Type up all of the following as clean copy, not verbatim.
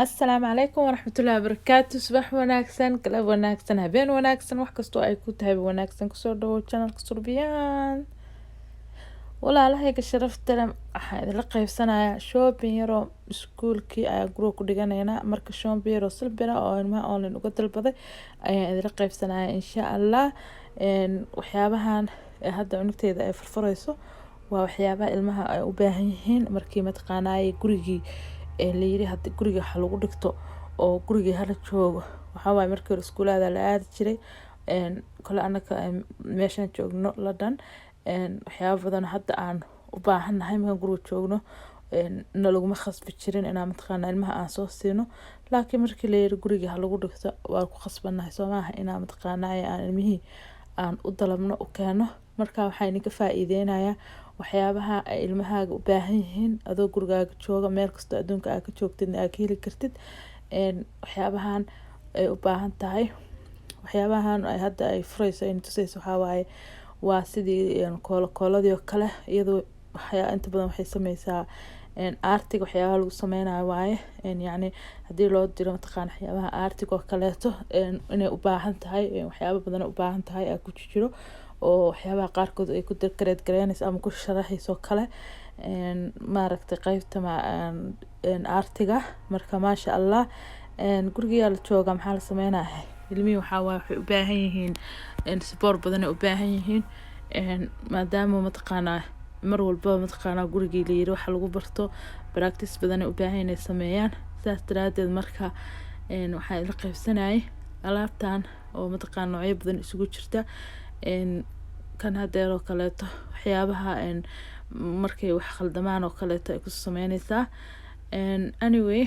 Asalaamu calaykum waraxmatullaahi wabarakaatu. Subax wanaagsan, galab wanaagsan, habeen wanaagsan, wax kastoo ay ku tahay wanaagsan. Kusoo dhawow channelka Surbiyaan. Walaalahayga sharafta leh, waxaan idinla qaybsanayaa shopping yaroo iskuulkii ayaa guriga ku dhiganaynaa. Marka shopping yaroo silbira oo ilmaha online uga dalbaday ayaan idinla qaybsanayaa insha Allah. Waxyaabahan hadda cunugteeda ay furfurayso waa waxyaabaha ilmaha ay u baahan yihiin markii mataqaanaa gurigii la yiri hadda guriga waxa lagu dhigto oo guriga hala joogo. Waxa waaye markii hore iskuulada la aadi jiray kala anaka meeshan joogno London waxyaabo badan hadda aan u baahanahay markaan guriga joogno nalaguma khasbi jirin inaan mataqaanaa ilmaha aan soo siino. Laakiin markii la yiri guriga ha lagu dhigto waa ku khasbanahay Soomaaliya inaan mataqaanaa aan ilmihii aan u dalabno u keeno. Marka waxaan idinka faa'iideynayaa waxyaabaha ay ilmahaaga u baahan yihiin adoo gurigaaga jooga meel kasta adduunka aad ka joogtid aad ka heli kartid. Waxyaabahan ay u baahan tahay waxyaabahan ay hadda ay furayso in tusayso waxa waaye waa sidii kooladii oo kale iyadoo inta badan waxay sameysaa artiga waxyaabaha lagu sameynayo waaye yacni haddii loo diro mataqaanaa waxyaabaha artiga oo kaleeto inay u baahan tahay waxyaabo badan u baahan tahay aad ku jiro oo waxyaabaha qaarkood ay ku decorate gareynayso ama ku sharaxayso kale maaragtay qaybta artiga. Marka maasha Allah guriga la jooga maxaa la sameynayaa ilmihi waxa waaye waxay u baahan yihiin support badan u baahan yihiin maadaama mataqaanaa mar walba mataqaanaa gurigii la yiri waxa lagu barto practice badan u baahan inay sameeyaan. Saas daraadeed marka waxaan la qaybsanayay alaabtan oo mataqaanaa noocyo badan isugu jirta kan hadeer oo kaleeto waxyaabaha markay wax khaldamaan oo kaleeto ay ku sameynaysaa anyway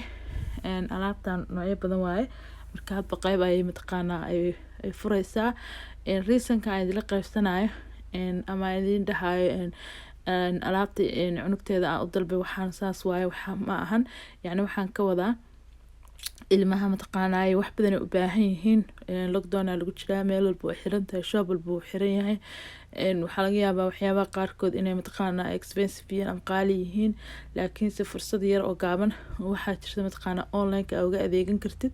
alaabtan noocyo badan waaye marka hadba qayb ay mataqaanaa ay furaysaa reasonka ay la qaybsanayo ama idin dhahayo alaabta cunugteeda aan u dalbay waxaan saas waaye waxa ma ahan yacni waxaan ka wadaa ilmaha mataqaanaa wax badan u baahan yihiin lockdown lagu jiraa meel walba way xiran tahay shop walba wuu xiran yahay waxaa laga yaabaa waxyaabaha qaarkood inay mataqaanaa expensive yihiin ama qaali yihiin laakiin se fursad yar oo gaaban waxaa jirta mataqaanaa online ka uga adeegan kartid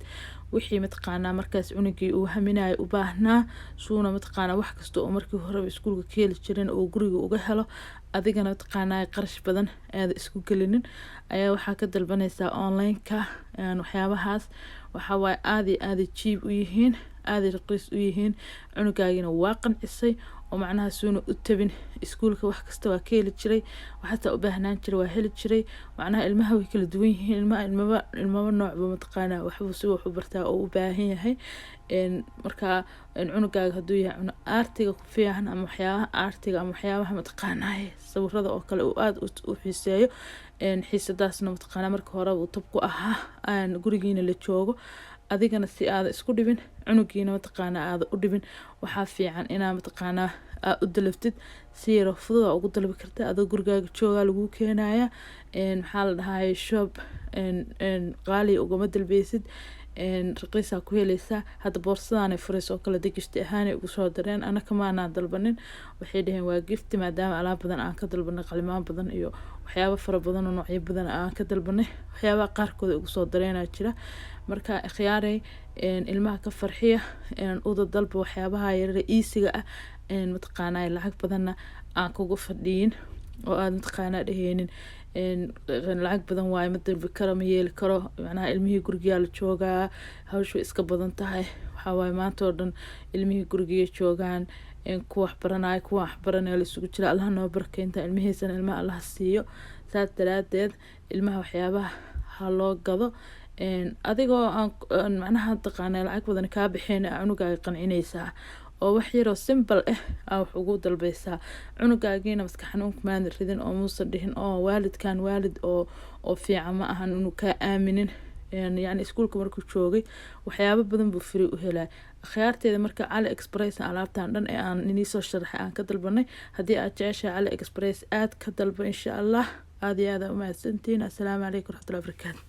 wixii mataqaanaa markaas cunugii uu haminayo u baahnaa suuna mataqaanaa wax kasta oo markii hore iskuulka ka heli jirin oo guriga uga helo adigana mataqaanaa qarash badan aad isku gelinin ayaa waxaa ka dalbanaysaa online ka waxyaabahaas waxa waaye aad cheap u yihiin aad raqiis u yihiin cunugaagina waa qancisay oo macnaha suuna u tabin iskuulka wax kasta waa ka heli jiray waxaa u baahnaan jiray waa heli jiray macnaha ilmaha way kala duwan yihiin ilmaha noocba mataqaanaa waxbuu si wax u bartaa oo u baahan yahay marka cunugaaga hadduu yahay artiga ku fiican ama waxyaabaha artiga ama waxyaabaha mataqaanaa sawirada oo kale uu aad u xiiseeyo xiisadaasna mataqaanaa marka hore uu tab ku ahaa gurigiina la joogo adigana si aad isku dhibin cunugiina mataqaanaa aad u dhibin waxaa fiican inaa mataqaanaa u dalabtid si yar fudud ugu dalbi kartaa adoo gurigaaga jooga lagu keenaya maxaa la dhahay shop qaali ugama dalbaysid raqiis ku helaysaa hadda boorsadaan ay furayso oo kale degishti ahaan ugu soo dareen anaka ma aanan dalbanin waxay dhaheen waa gift maadaama alaab badan aan ka dalbanay qalimaan badan iyo waxyaabo fara badan oo noocyo badan aan ka dalbanay waxyaabaha qaarkood ugu soo dareenaa jira marka khiyaaray ilmaha ka farxiya uda dalba waxyaabaha yar easiga ah mataqaanaa lacag badanna aan kugu fadhiyin oo aad mataqaanaa dhaheenin lacag badan waaye ma dalbi karo ma yeeli karo macnaha ilmihii guriga la joogaa hawshu iska badan tahay waxa waaye maanta oo dhan ilmihii guriga joogaan kuwa wax baranaya kuwa wax baranaya la isugu jira Allah noo barkeynta ilmihiisana ilmaha Allah siiyo saas daraadeed ilmaha waxyaabaha ha loo gado adigoo aan macnaha taqaanaa lacag badan ka bixin cunugaaga qancinaysaa oo wax yar oo simple ah wax ugu dalbaysaa cunugaagiina maskax xanuun kuma ridin oo muusan dhihin oo waalidkan waalid oo fiican ma ahan inuu ka aaminin yani iskuulka markuu joogay waxyaabo badan buu free u helay khiyaarteeda marka AliExpress alaabtan dhan ee aan inii soo sharaxay aan ka dalbanay haddii aad jeceshahay AliExpress aad ka dalba insha Allah aad iyo aad u mahadsantiin assalaamu calaykum waraxmatullaahi wabarakaatuh.